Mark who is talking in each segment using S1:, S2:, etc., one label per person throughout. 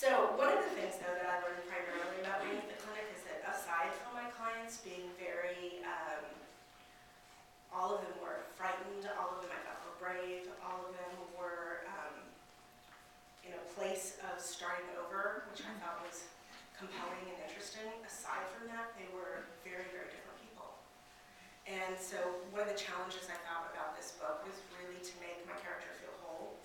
S1: So one of the things, though, that I learned primarily about being at the clinic is that aside from my clients being very, all of them were frightened, all of them I thought were brave, all of them were in a place of starting over, which I thought was compelling and interesting. Aside from that, they were very, very different people. And so one of the challenges I thought about this book was really to make my character feel whole,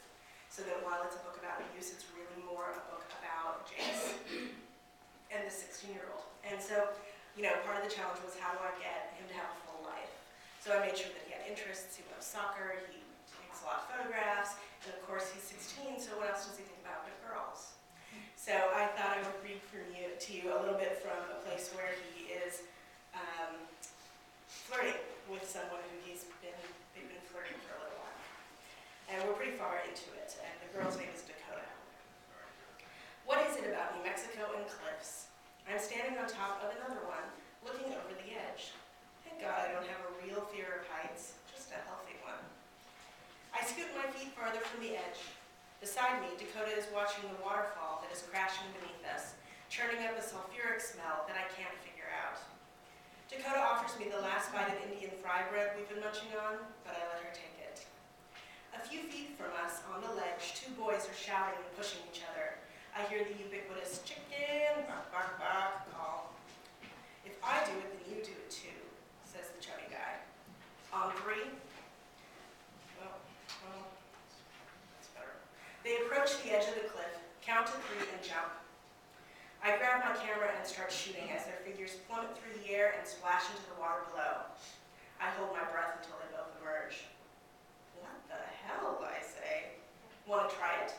S1: so that while it's a book about abuse, it's really more a book about Jace and the 16-year-old. And so, part of the challenge was how do I get him to have a full life? So I made sure that he had interests. He loves soccer, he takes a lot of photographs, and of course he's 16, so what else does he think about but girls? So I thought I would read to you a little bit from a place where he is flirting with someone who they've been flirting for a little while. And we're pretty far into it, and the girl's name is Dakota. What is it about New Mexico and cliffs? I'm standing on top of another one, looking over the edge. Thank God I don't have a real fear of heights, just a healthy one. I scoot my feet farther from the edge. Beside me, Dakota is watching the waterfall that is crashing beneath us, churning up a sulfuric smell that I can't figure out. Dakota offers me the last bite of Indian fry bread we've been munching on, but I let her take it. A few feet from us, on the ledge, two boys are shouting and pushing each other. I hear the ubiquitous chicken, bark, bark, bark call. If I do it, then you do it too, says the chubby guy. On three? Well, that's better. They approach the edge of the cliff, count to three, and jump. I grab my camera and start shooting as their figures plummet through the air and splash into the water below. I hold my breath until they both emerge. What the hell, I say. Want to try it?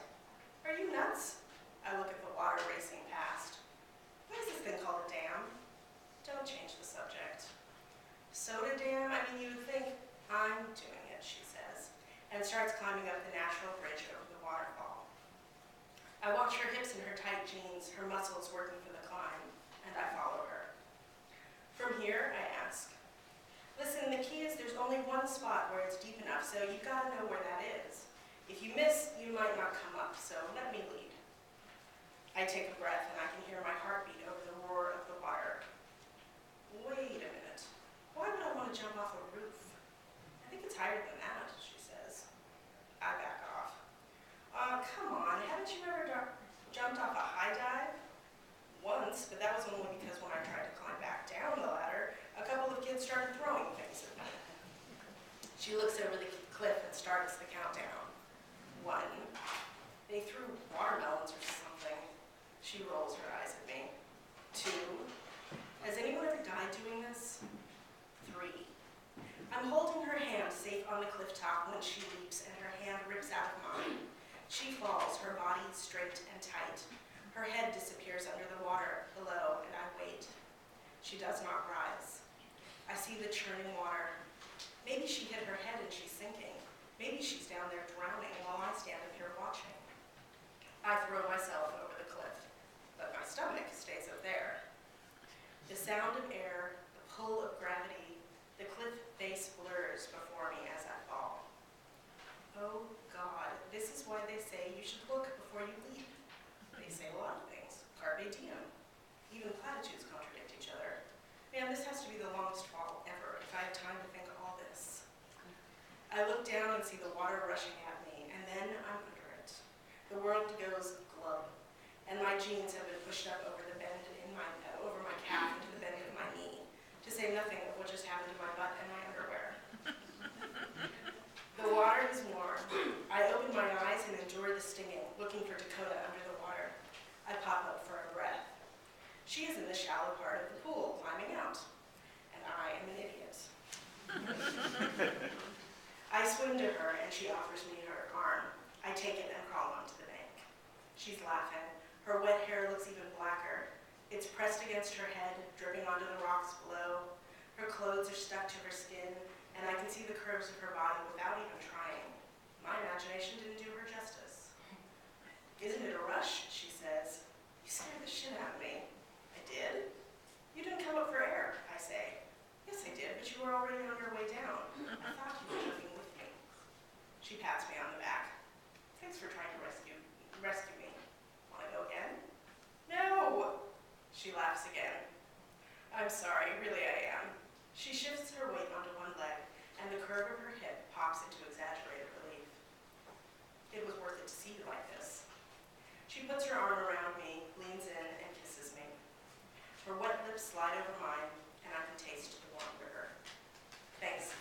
S1: Are you nuts? I look at the water racing past. What is this thing called a dam? Don't change the subject. Soda dam? I mean, you would think I'm doing it, she says, and starts climbing up the natural bridge over the waterfall. I watch her hips in her tight jeans, her muscles working for the climb, and I follow her. From here, I ask, listen, the key is there's only one spot where it's deep enough, so you gotta know where that is. If you miss, you might not come up, so let me lead. I take a breath and I can hear my heartbeat over the roar of the water. Wait a minute. Why would I want to jump off a roof? I think it's higher than that, she says. I back off. Come on, haven't you ever jumped off a high dive? Once, but that was only because when I tried to climb back down the ladder, a couple of kids started throwing things at me. She looks over the cliff and starts the countdown. 1. They threw watermelons or something. She rolls her eyes at me. 2. Has anyone ever died doing this? 3. I'm holding her hand safe on the cliff top when she leaps and her hand rips out of mine. She falls, her body straight and tight. Her head disappears under the water below, and I wait. She does not rise. I see the churning water. Maybe she hit her head and she's sinking. Maybe she's down there drowning while I stand up here watching. I throw myself over the cliff, but my stomach stays up there. The sound of air, the pull of gravity, the cliff face blurs before me as I fall. Oh God, this is why they say you should look before you leap. They say a lot of things. Carpe diem. Even platitudes contradict each other. Man, this has to be the longest fall ever if I have time to think all this. I look down and see the water rushing at me, and then I'm under it. The world goes glub, and my jeans have been pushed up over my calf into the bend of my knee, to say nothing of what just happened to my butt and my underwear. The water is warm. I open my eyes and endure the stinging, looking for Dakota under the water. I pop up for a breath. She is in the shallow part of the pool, climbing out, and I am an idiot. I swim to her, and she offers me her arm. I take it and crawl onto the bank. She's laughing. Her wet hair looks even blacker. It's pressed against her head, dripping onto the rocks below. Her clothes are stuck to her skin, and I can see the curves of her body without even trying. My imagination didn't do her justice. Isn't it a rush? She says. You scared the shit out of me. I did? You didn't come up for air, I say. Yes, I did, but you were already on your way down. I thought you were joking with me. She pats me on the back. Thanks for trying to rescue me. Want to go again? I'm sorry, really I am. She shifts her weight onto one leg, and the curve of her hip pops into exaggerated relief. It was worth it to see you like this. She puts her arm around me, leans in, and kisses me. Her wet lips slide over mine, and I can taste the warm river. Thanks.